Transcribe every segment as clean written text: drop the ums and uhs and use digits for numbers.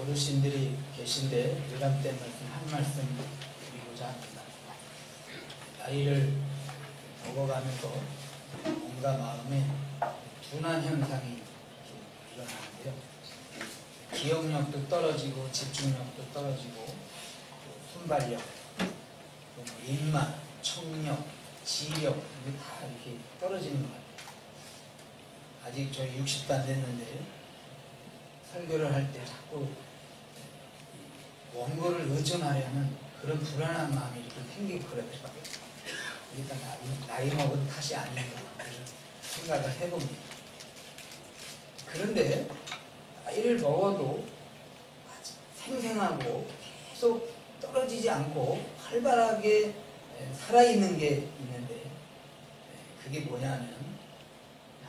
어르신들이 계신데 요람된 말씀 한 말씀 드리고자 합니다. 나이를 먹어가면서 뭔가 마음에 둔한 현상이 일어나는데요. 기억력도 떨어지고 집중력도 떨어지고 순발력, 입맛, 청력, 지력 이게 다 이렇게 떨어지는 것 같아요. 아직 저희 60도 안 됐는데 설교를 할 때 자꾸 원고를 의존하려는 그런 불안한 마음이 이렇게 생기고 그러더라고요. 일단 나이 먹은 탓이 아닌가 생각을 해봅니다. 그런데 나이를 먹어도 생생하고 계속 떨어지지 않고 활발하게 살아있는 게 있는데 그게 뭐냐면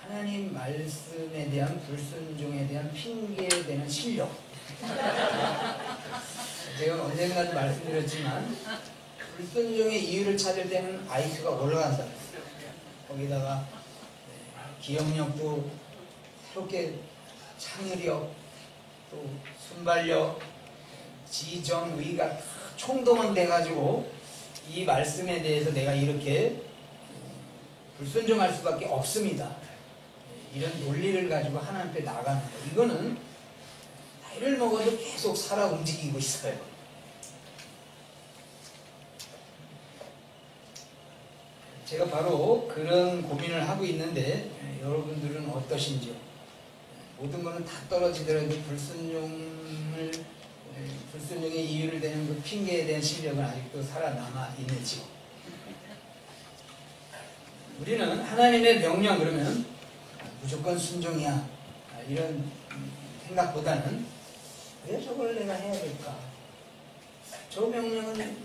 하나님 말씀에 대한 불순종에 대한 핑계되는 실력. 제가 언젠가도 말씀드렸지만 불순종의 이유를 찾을 때는 IQ가 올라간다. 거기다가 기억력도 새롭게 창의력, 또 순발력, 지정, 의가 총동원 돼가지고 이 말씀에 대해서 내가 이렇게 불순종할 수밖에 없습니다. 이런 논리를 가지고 하나님 앞에 나가는 거예요. 이거는 나이를 먹어도 계속 살아 움직이고 있어요. 제가 바로 그런 고민을 하고 있는데 여러분들은 어떠신지요? 모든 것은 다 떨어지더라도 불순종의 이유를 대는 그 핑계에 대한 실력은 아직도 살아남아 있는지요? 우리는 하나님의 명령 그러면 무조건 순종이야 이런 생각보다는 왜 저걸 내가 해야 될까? 저 명령은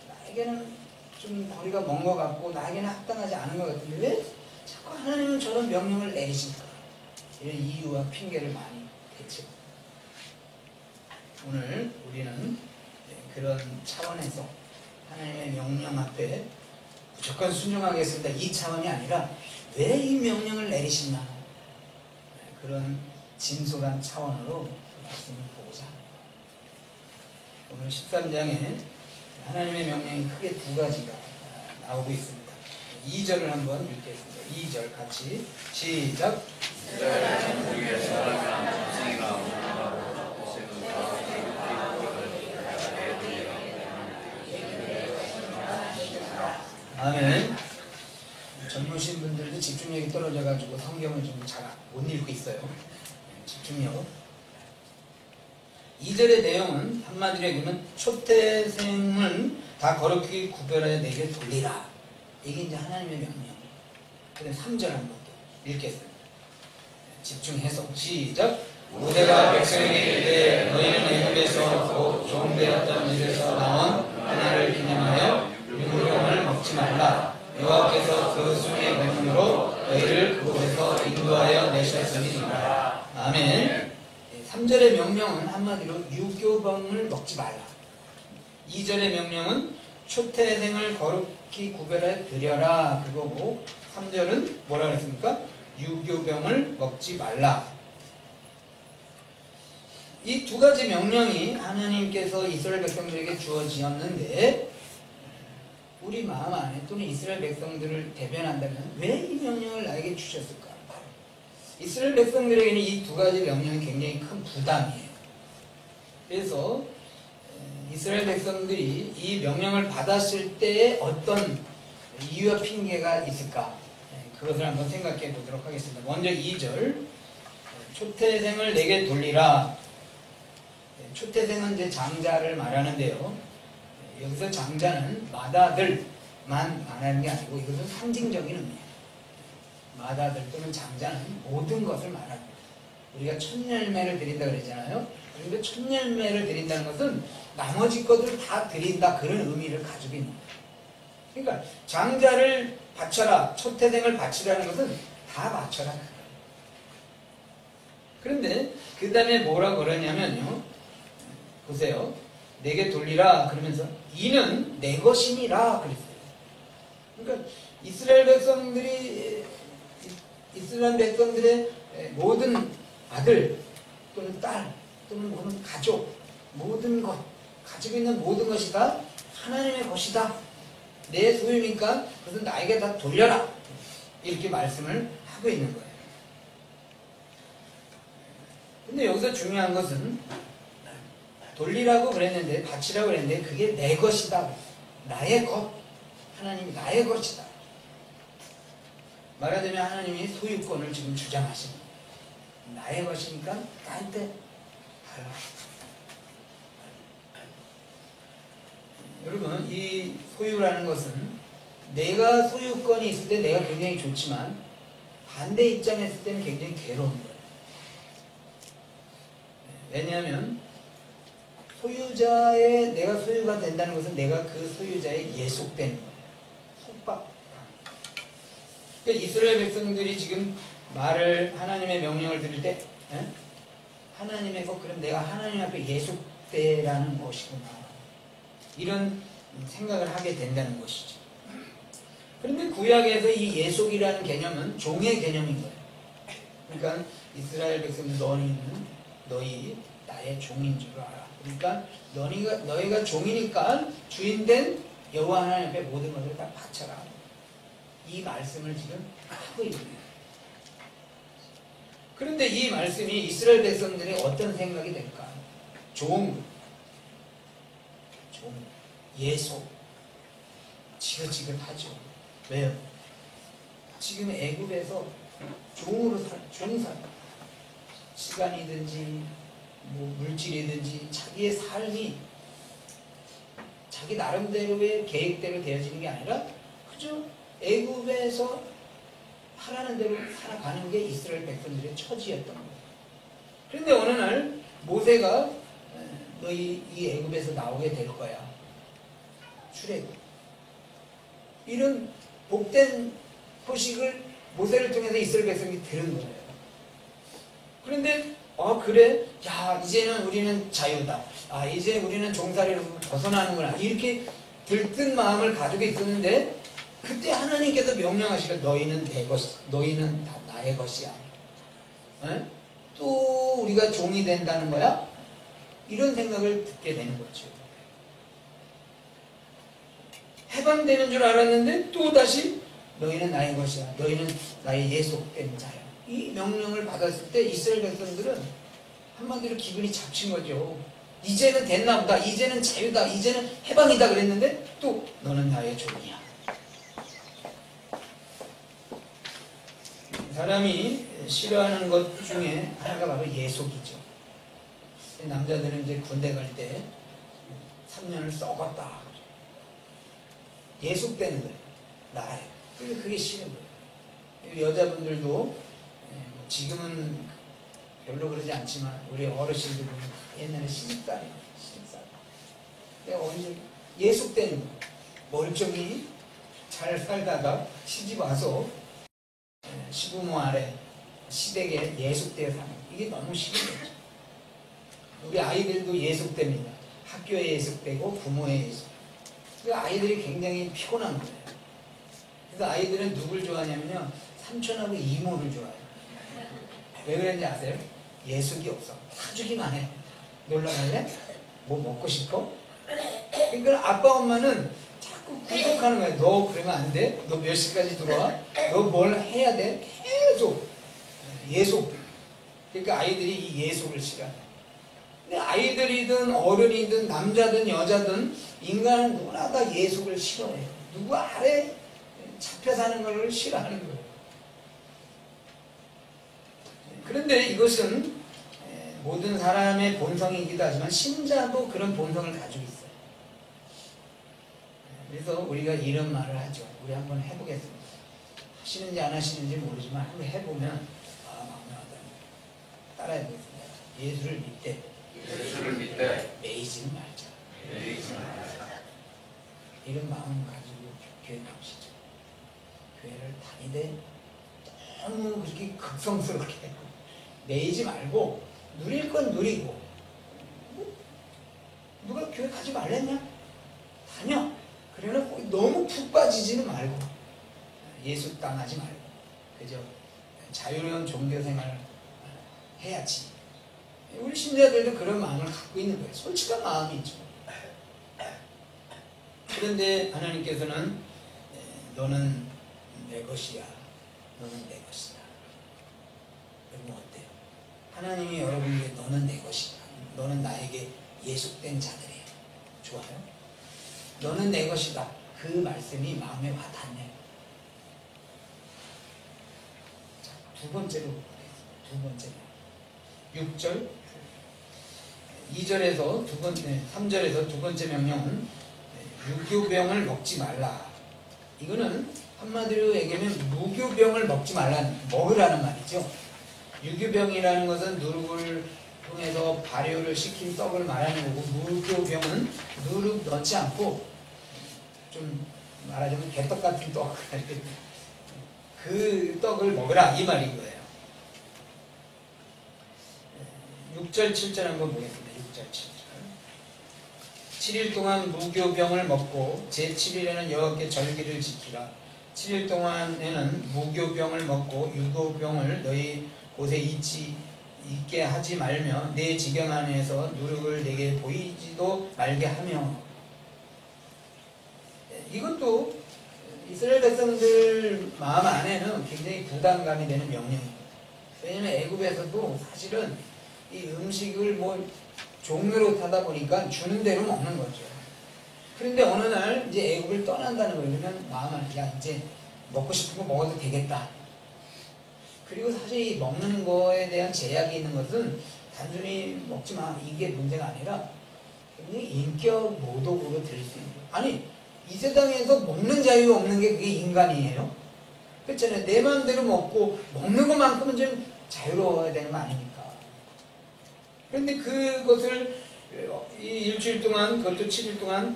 나에게는 좀 거리가 먼 것 같고 나에게는 합당하지 않은 것 같은데 왜 자꾸 하나님은 저런 명령을 내리실까? 이런 이유와 핑계를 많이 대죠. 오늘 우리는 그런 차원에서 하나님의 명령 앞에 무조건 순종하겠습니다. 이 차원이 아니라 왜 이 명령을 내리시나 그런 진솔한 차원으로 말씀을 보고자 합니다. 오늘 13장에 하나님의 명령이 크게 두 가지가 나오고 있습니다. 2절을 한번 읽겠습니다. 2절 같이 시작. 아멘. 젊으신 분들도 집중력이 떨어져가지고 성경을 좀 잘 못 읽고 있어요. 집중력. 2절의 내용은 한마디로 얘기하면 초태생은 다 거룩히 구별하여 내게 돌리라. 이게 이제 하나님의 명령. 그다음 3절 한번 또 읽겠습니다. 집중해서 시작. 모세가 백성에게 이르되 너희는 애굽에서 곧 종되었던 집에서 나온 하나를 기념하여 유부령을 먹지 말라. 여호와께서 그 순의 명령으로 너희를 그곳에서 인도하여 내셨으니라. 아멘. 3절의 명령은 한마디로 유교병을 먹지 말라. 2절의 명령은 초태생을 거룩히 구별해 드려라 그거고 3절은 뭐라 그랬습니까? 유교병을 먹지 말라. 이 두 가지 명령이 하나님께서 이스라엘 백성들에게 주어지었는데 우리 마음 안에 또는 이스라엘 백성들을 대변한다면 왜 이 명령을 나에게 주셨을까? 이스라엘 백성들에게는 이 두 가지 명령이 굉장히 큰 부담이에요. 그래서 이스라엘 백성들이 이 명령을 받았을 때에 어떤 이유와 핑계가 있을까? 그것을 한번 생각해 보도록 하겠습니다. 먼저 2절 초태생을 내게 돌리라. 초태생은 이제 장자를 말하는데요. 여기서 장자는 맏아들만 말하는 게 아니고 이것은 상징적인 의미예요. 맏아들 또는 장자는 모든 것을 말합니다. 우리가 첫 열매를 드린다 그랬잖아요. 그런데 첫 열매를 드린다는 것은 나머지 것들을 다 드린다 그런 의미를 가지고 있는 거예요. 그러니까 장자를 바쳐라, 초태생을 바치라는 것은 다 바쳐라. 그런데 그 다음에 뭐라 그러냐면요. 보세요. 내게 돌리라 그러면서 이는 내 것이니라 그랬어요. 그러니까 이스라엘 백성들의 모든 아들 또는 딸 또는 모든 가족, 모든 것, 가지고 있는 모든 것이 다 하나님의 것이다. 내 소유니까 그것은 나에게 다 돌려라. 이렇게 말씀을 하고 있는 거예요. 근데 여기서 중요한 것은 돌리라고 그랬는데, 바치라고 그랬는데 그게 내 것이다. 나의 것. 하나님이 나의 것이다. 말하자면 하나님이 소유권을 지금 주장하시는 거예요. 나의 것이니까 나한테 달라. 여러분, 이 소유라는 것은 내가 소유권이 있을 때 내가 굉장히 좋지만 반대 입장에 있을 때는 굉장히 괴로운 거예요. 왜냐하면 소유자의 내가 소유가 된다는 것은 내가 그 소유자에 예속되는 거예요. 속박. 그러니까 이스라엘 백성들이 지금 말을 하나님의 명령을 들을 때 하나님의 것, 그럼 내가 하나님 앞에 예속되라는 것이구나. 이런 생각을 하게 된다는 것이죠. 그런데 구약에서 이 예속이라는 개념은 종의 개념인 거예요. 그러니까 이스라엘 백성들 너희 나의 종인 줄 알아. 그러니까 너희가 종이니까 주인된 여호와 하나님 앞에 모든 것을 다 바쳐라. 이 말씀을 지금 하고 있는 거예요. 그런데 이 말씀이 이스라엘 백성들의 어떤 생각이 될까? 종, 예속, 지긋지긋하죠. 왜요? 지금 애굽에서 종살, 시간이든지 물질이든지 자기의 삶이 자기 나름대로의 계획대로 되어지는 게 아니라 그저 애굽에서 하라는 대로 살아가는 게 이스라엘 백성들의 처지였던 거예요. 그런데 어느 날 모세가 너희 이 애굽에서 나오게 될 거야. 출애굽. 이런 복된 소식을 모세를 통해서 이스라엘 백성이 들은 거예요. 그런데 그래? 야, 이제는 우리는 자유다. 이제 우리는 종살이로부터 벗어나는구나. 이렇게 들뜬 마음을 가지고 있었는데 그때 하나님께서 명령하시길 너희는 내 것, 너희는 다 나의 것이야. 또 우리가 종이 된다는 거야? 이런 생각을 듣게 되는 거죠. 해방되는 줄 알았는데 또 다시 너희는 나의 것이야. 너희는 나의 예속된 자야. 이 명령을 받았을 때 이스라엘 백성들은 한마디로 기분이 잡친 거죠. 이제는 됐나 보다. 이제는 자유다. 이제는 해방이다 그랬는데 또 너는 나의 종이야. 사람이 싫어하는 것 중에 하나가 바로 예속이죠. 남자들은 이제 군대 갈 때 3년을 썩었다. 예속되는 거예요. 나라에. 그게 싫은 거예요. 여자분들도 지금은 별로 그러지 않지만 우리 어르신들 보면 옛날에 시집살이에요. 언제 예속되는 거예요. 멀쩡히 잘 살다가 시집 와서 시부모 아래 시댁에 예속되어 사는 거예요. 이게 너무 싫은 거죠. 우리 아이들도 예속됩니다. 학교에 예속되고 부모에 예속되고. 그 아이들이 굉장히 피곤한 거예요. 그래서 아이들은 누굴 좋아하냐면요, 삼촌하고 이모를 좋아해요. 왜 그런지 아세요? 예속이 없어. 사주기만 해. 놀러 갈래? 뭐 먹고 싶어? 그러니까 아빠 엄마는 자꾸 구속하는 거야. 너 그러면 안 돼? 너 몇 시까지 들어와? 너 뭘 해야 돼? 계속 예속. 그러니까 아이들이 이 예속을 싫어해요. 근데 아이들이든 어른이든 남자든 여자든 인간은 누구나 다 예속을 싫어해요. 누구 아래 잡혀 사는 걸 싫어하는 거예요. 그런데 이것은 모든 사람의 본성이기도 하지만 신자도 그런 본성을 가지고 있어요. 그래서 우리가 이런 말을 하죠. 우리 한번 해보겠습니다. 하시는지 안 하시는지 모르지만 한번 해보면 마음에 와닿습니다. 따라해보겠습니다. 예수를 믿되 매이지는 말자. 이런 마음을 가지고 교회 나오시죠. 교회를 다니되 너무 그렇게 극성스럽게 매이지 말고 누릴 건 누리고, 누가 교회 가지 말랬냐? 다녀. 그러나 너무 푹 빠지지는 말고, 예수 당하지 말고, 그저 자유로운 종교생활 해야지. 우리 신자들도 그런 마음을 갖고 있는 거예요. 솔직한 마음이죠. 그런데 하나님께서는 너는 내 것이야. 너는 내 것이다. 여러분 어때요? 하나님이 여러분에게 너는 내 것이다. 너는 나에게 예속된 자들이에요. 좋아요? 너는 내 것이다. 그 말씀이 마음에 와닿네요. 자, 두 번째로 보겠습니다. 두 번째로 6절 2절에서 3절에서 두 번째 명령은 유교병을 먹지 말라. 이거는 한마디로 얘기하면 무교병을 먹지 먹으라는 말이죠. 유교병이라는 것은 누룩을 통해서 발효를 시킨 떡을 말하는 거고, 무교병은 누룩 넣지 않고 좀 말하자면 개떡 같은 떡, 그 떡을 먹으라 이 말인 거예요. 6절 7절 한번 보겠습니다. 6절 7절 7일 동안 무교병을 먹고 제7일에는 여호와께 절기를 지키라. 7일 동안에는 무교병을 먹고 유교병을 너희 곳에 있게 하지 말며 내 지경 안에서 누룩을 내게 보이지도 말게 하며. 이것도 이스라엘 백성들 마음 안에는 굉장히 부담감이 되는 명령이에요. 왜냐하면 애굽에서도 사실은 이 음식을 종로로 타다 보니까 주는 대로 먹는 거죠. 그런데 어느 날 이제 애굽을 떠난다는 거예요. 그러면 마음 안에 야 이제 먹고 싶은 거 먹어도 되겠다. 그리고 사실 이 먹는 거에 대한 제약이 있는 것은 단순히 먹지 마 이게 문제가 아니라 굉장히 인격 모독으로 들릴 수 있는 거예요. 아니 이 세상에서 먹는 자유 없는 게 그게 인간이에요. 그렇잖아요. 내 마음대로 먹고 먹는 것만큼은 좀 자유로워야 되는 거 아닙니까? 그런데 그것을 이 일주일 동안, 그것도 7일 동안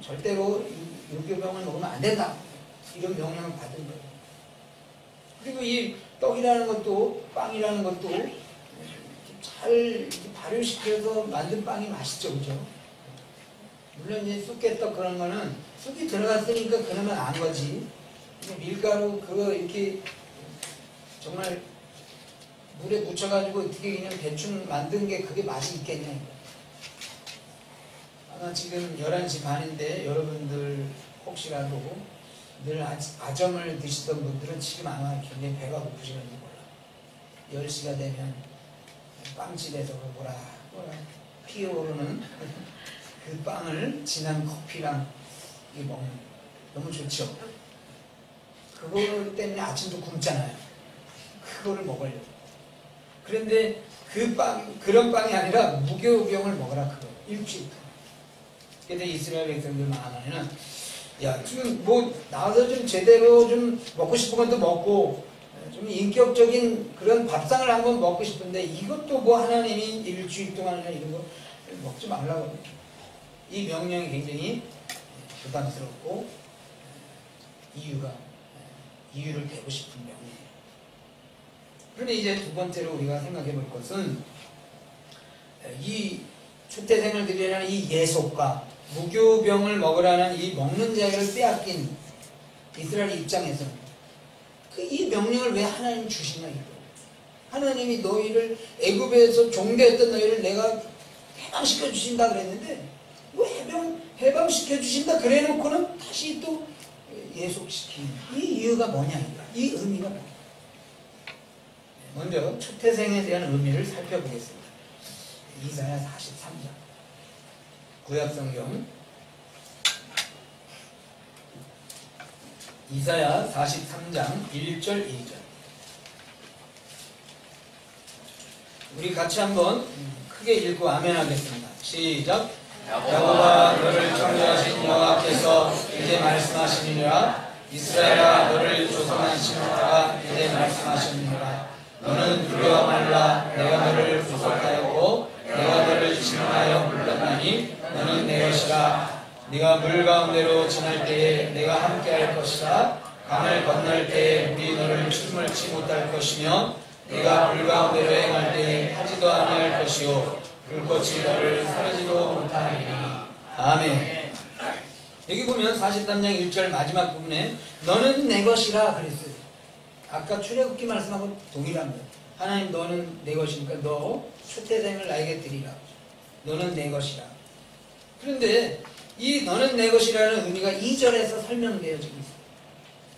절대로 유교병을 먹으면 안 된다. 이런 명령을 받은 거예요. 그리고 이 떡이라는 것도, 빵이라는 것도 잘 발효시켜서 만든 빵이 맛있죠, 그죠? 물론 이제 쑥개떡 그런 거는 쑥이 들어갔으니까 그러면 안 거지. 밀가루 그거 이렇게 정말 물에 묻혀가지고 어떻게 그냥 대충 만든 게 그게 맛이 있겠냐. 아마 지금 11시 반인데 여러분들 혹시라도 늘 아점을 드시던 분들은 지금 아마 굉장히 배가 고프시는지 몰라. 10시가 되면 빵집에서 뭐라 피어오르는 그 빵을 진한 커피랑 먹는 너무 좋죠. 그거 때문에 아침도 굶잖아요. 그거를 먹으려고. 그런데 그런 빵이 아니라 무교병을 먹으라 그거. 일주일 동안. 그래서 이스라엘 백성들 마음 안에는 야 지금 나와서 좀 제대로 좀 먹고 싶은 것도 먹고 좀 인격적인 그런 밥상을 한번 먹고 싶은데 이것도 하나님이 일주일 동안이나 이런 거 먹지 말라고. 이 명령이 굉장히 부담스럽고 이유를 대고 싶은 명령이에요. 그런데 이제 두 번째로 우리가 생각해 볼 것은 이 초태생을 드리라는 이 예속과 무교병을 먹으라는 이 먹는 자유를 빼앗긴 이스라엘 입장에서 이 명령을 왜 하나님 주시냐 이거. 하나님이 너희를 애굽에서 종되었던 너희를 내가 해방시켜 주신다 그랬는데 해방시켜 주신다 그래놓고는 다시 또 예속시키는 이 이유가 뭐냐 이 의미가 뭐냐. 먼저 초태생에 대한 의미를 살펴보겠습니다. 이사야 43장 구약성경 이사야 43장 1절 2절 우리 같이 한번 크게 읽고 아멘 하겠습니다. 시작. 야곱아 너를 창조하신 여호와께서 이제 말씀하시니라. 이스라엘아 너를 조성하신 여호와가 이제 말씀하시니라. 너는 두려워 말라. 내가 너를 구속하였고 내가 너를 지명하여 불렀나니 너는 내 것이라. 네가 물 가운데로 지날 때에 내가 함께할 것이라. 강을 건널 때에 물이 너를 출몰치 못할 것이며 네가 물 가운데로 행할 때에 타지도 아니할 것이요 불꽃이 너를 사르지도 못하리니. 아멘. 여기 보면 43장 1절 마지막 부분에 너는 내 것이라 그랬어요. 아까 출애굽기 말씀하고 동일한 거예요. 하나님 너는 내 것이니까 너 초태생을 나에게 드리라. 너는 내 것이라. 그런데 이 너는 내 것이라는 의미가 2절에서 설명되어지고 있어요.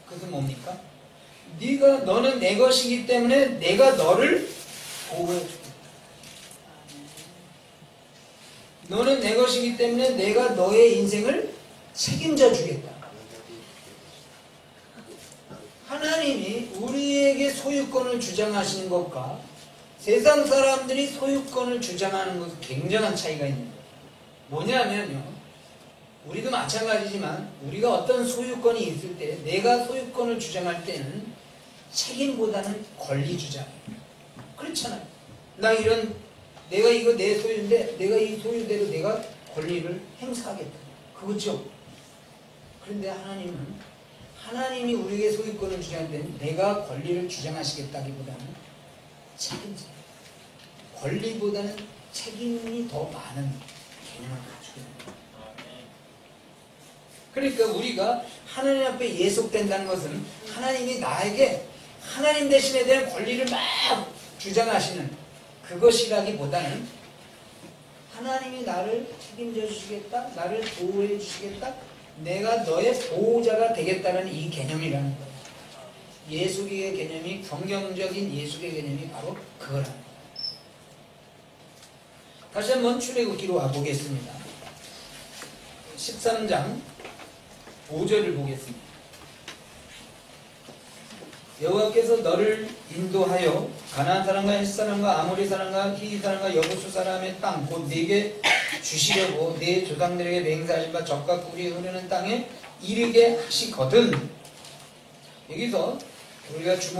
그것은 뭡니까? 너는 내 것이기 때문에 내가 너를 보호해 주겠다. 너는 내 것이기 때문에 내가 너의 인생을 책임져 주겠다. 하나님이 우리에게 소유권을 주장하시는 것과 세상 사람들이 소유권을 주장하는 것은 굉장한 차이가 있는 거예요. 뭐냐면요, 우리도 마찬가지지만 우리가 어떤 소유권이 있을 때 내가 소유권을 주장할 때는 책임보다는 권리 주장이에요. 그렇잖아요. 내가 이거 내 소유인데 내가 이 소유대로 내가 권리를 행사하겠다. 그거죠. 그런데 하나님이 우리에게 소유권을 주장할 때는 내가 권리를 주장하시겠다기보다는 책임져. 권리보다는 책임이 더 많은 개념을 가지고 있는 거예요. 그러니까 우리가 하나님 앞에 예속된다는 것은 하나님이 나에게 하나님 대신에 대한 권리를 막 주장하시는 그것이라기보다는 하나님이 나를 책임져 주시겠다, 나를 보호해 주시겠다, 내가 너의 보호자가 되겠다는 이 개념이라는 거예요. 예수의 개념이, 성경적인 예수의 개념이 바로 그거라는 거예요. 다시 한번 출애굽기로 와보겠습니다. 13장 5절을 보겠습니다. 여호와께서 너를 인도하여 가나안 사람과 헷 사람과 아모리 사람과 히위 사람과 여부수 사람의 땅 곧 네게 주시려고 네 조상들에게 맹세하신 바 젖과 꿀이 흐르는 땅에 이르게 하시거든. 여기서 우리가 주목해야